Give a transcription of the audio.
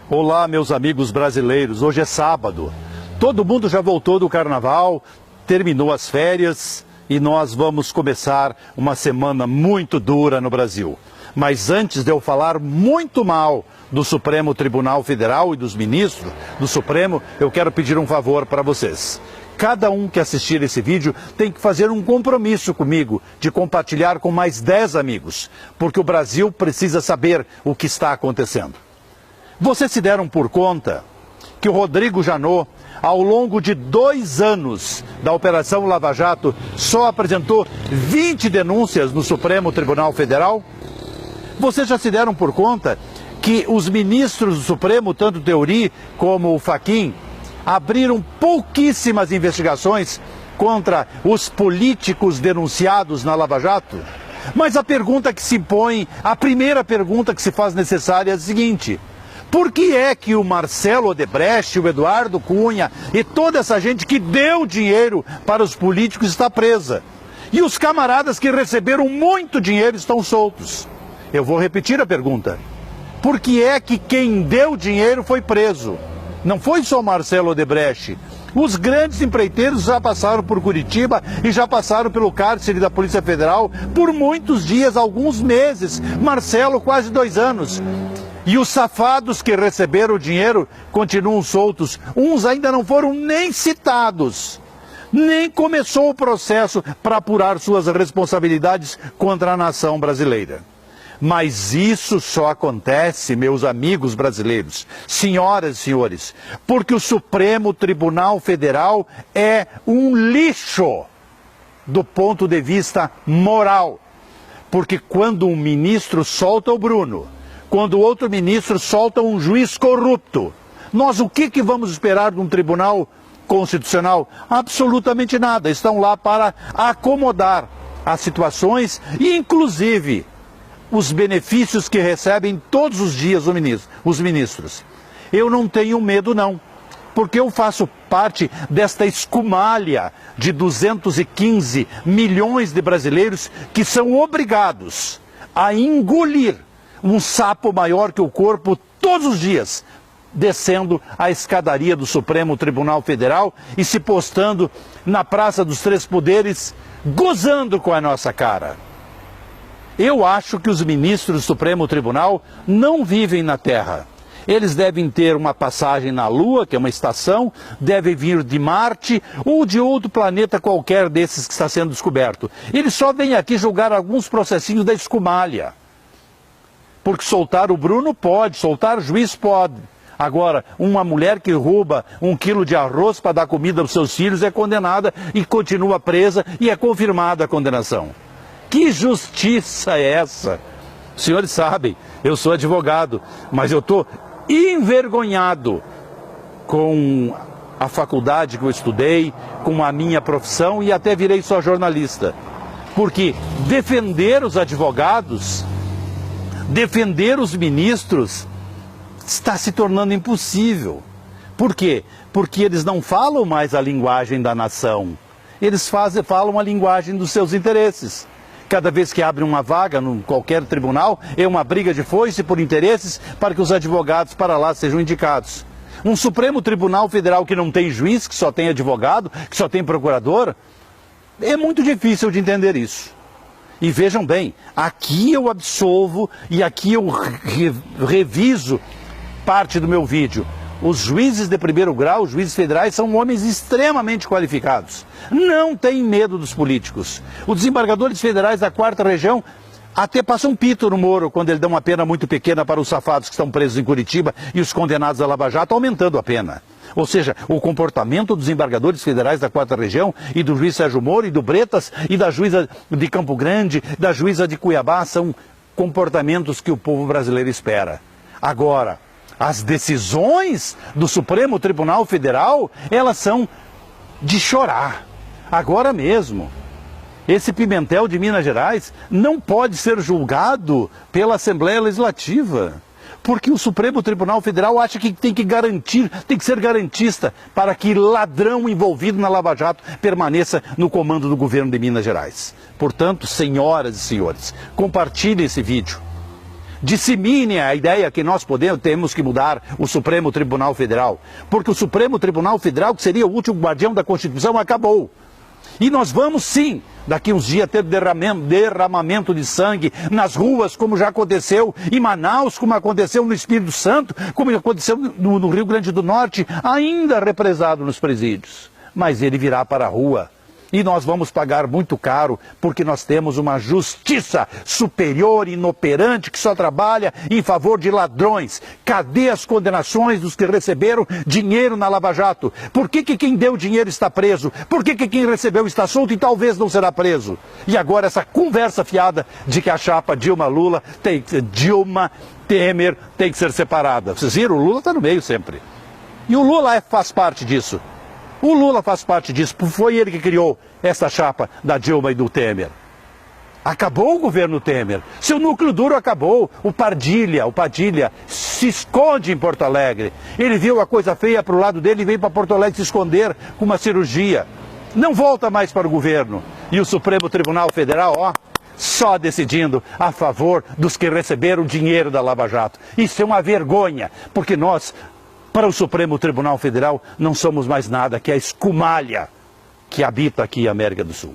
Olá, meus amigos brasileiros. Hoje é sábado. Todo mundo já voltou do carnaval, terminou as férias e nós vamos começar uma semana muito dura no Brasil. Mas antes de eu falar muito mal do Supremo Tribunal Federal e dos ministros do Supremo, eu quero pedir um favor para vocês. Cada um que assistir esse vídeo tem que fazer um compromisso comigo de compartilhar com mais 10 amigos, porque o Brasil precisa saber o que está acontecendo. Vocês se deram por conta que o Rodrigo Janot, ao longo de 2 anos da Operação Lava Jato, só apresentou 20 denúncias no Supremo Tribunal Federal? Vocês já se deram por conta que os ministros do Supremo, tanto o Theory como o Fachin, abriram pouquíssimas investigações contra os políticos denunciados na Lava Jato? Mas a pergunta que se impõe, a primeira pergunta que se faz necessária é a seguinte: por que é que o Marcelo Odebrecht, o Eduardo Cunha e toda essa gente que deu dinheiro para os políticos está presa? E os camaradas que receberam muito dinheiro estão soltos? Eu vou repetir a pergunta. Por que é que quem deu dinheiro foi preso? Não foi só o Marcelo Odebrecht. Os grandes empreiteiros já passaram por Curitiba e já passaram pelo cárcere da Polícia Federal por muitos dias, alguns meses. Marcelo, quase 2 anos. E os safados que receberam o dinheiro continuam soltos. Uns ainda não foram nem citados. Nem começou o processo para apurar suas responsabilidades contra a nação brasileira. Mas isso só acontece, meus amigos brasileiros, senhoras e senhores, porque o Supremo Tribunal Federal é um lixo do ponto de vista moral. Porque quando um ministro solta o Bruno, quando o outro ministro solta um juiz corrupto, nós o que vamos esperar de um tribunal constitucional? Absolutamente nada. Estão lá para acomodar as situações e, inclusive, os benefícios que recebem todos os dias os ministros. Eu não tenho medo não, porque eu faço parte desta escumalha de 215 milhões de brasileiros que são obrigados a engolir um sapo maior que o corpo todos os dias, descendo a escadaria do Supremo Tribunal Federal e se postando na Praça dos Três Poderes, gozando com a nossa cara. Eu acho que os ministros do Supremo Tribunal não vivem na Terra. Eles devem ter uma passagem na Lua, que é uma estação, devem vir de Marte ou de outro planeta qualquer desses que está sendo descoberto. Eles só vêm aqui julgar alguns processinhos da escumalha. Porque soltar o Bruno pode, soltar o juiz pode. Agora, uma mulher que rouba 1 quilo de arroz para dar comida aos seus filhos é condenada e continua presa e é confirmada a condenação. Que justiça é essa? Os senhores sabem, eu sou advogado, mas eu estou envergonhado com a faculdade que eu estudei, com a minha profissão e até virei só jornalista. Porque defender os advogados, defender os ministros, está se tornando impossível. Por quê? Porque eles não falam mais a linguagem da nação. Eles falam a linguagem dos seus interesses. Cada vez que abre uma vaga em qualquer tribunal, é uma briga de foice por interesses para que os advogados para lá sejam indicados. Um Supremo Tribunal Federal que não tem juiz, que só tem advogado, que só tem procurador, é muito difícil de entender isso. E vejam bem, aqui eu absolvo e aqui eu reviso parte do meu vídeo. Os juízes de primeiro grau, os juízes federais, são homens extremamente qualificados. Não têm medo dos políticos. Os desembargadores federais da 4ª região até passam um pito no Moro quando ele dá uma pena muito pequena para os safados que estão presos em Curitiba e os condenados à Lava Jato, aumentando a pena. Ou seja, o comportamento dos desembargadores federais da 4ª região e do juiz Sérgio Moro e do Bretas e da juíza de Campo Grande, da juíza de Cuiabá, são comportamentos que o povo brasileiro espera. Agora, as decisões do Supremo Tribunal Federal, elas são de chorar. Agora mesmo, esse Pimentel de Minas Gerais não pode ser julgado pela Assembleia Legislativa, porque o Supremo Tribunal Federal acha que tem que garantir, tem que ser garantista para que ladrão envolvido na Lava Jato permaneça no comando do governo de Minas Gerais. Portanto, senhoras e senhores, compartilhem esse vídeo. disseminem a ideia que nós temos que mudar o Supremo Tribunal Federal. Porque o Supremo Tribunal Federal, que seria o último guardião da Constituição, acabou. E nós vamos sim, daqui uns dias, ter derramamento de sangue nas ruas, como já aconteceu em Manaus, como aconteceu no Espírito Santo, como aconteceu no Rio Grande do Norte, ainda represado nos presídios. Mas ele virá para a rua. E nós vamos pagar muito caro, porque nós temos uma justiça superior, inoperante, que só trabalha em favor de ladrões. Cadê as condenações dos que receberam dinheiro na Lava Jato? Por que quem deu dinheiro está preso? Por que quem recebeu está solto e talvez não será preso? E agora essa conversa fiada de que a chapa Dilma Temer tem que ser separada. Vocês viram? O Lula está no meio sempre. E o Lula faz parte disso. O Lula faz parte disso, foi ele que criou essa chapa da Dilma e do Temer. Acabou o governo Temer, seu núcleo duro acabou, o Padilha se esconde em Porto Alegre. Ele viu a coisa feia para o lado dele e veio para Porto Alegre se esconder com uma cirurgia. Não volta mais para o governo. E o Supremo Tribunal Federal, só decidindo a favor dos que receberam dinheiro da Lava Jato. Isso é uma vergonha, porque nós, para o Supremo Tribunal Federal, não somos mais nada que a escumalha que habita aqui a América do Sul.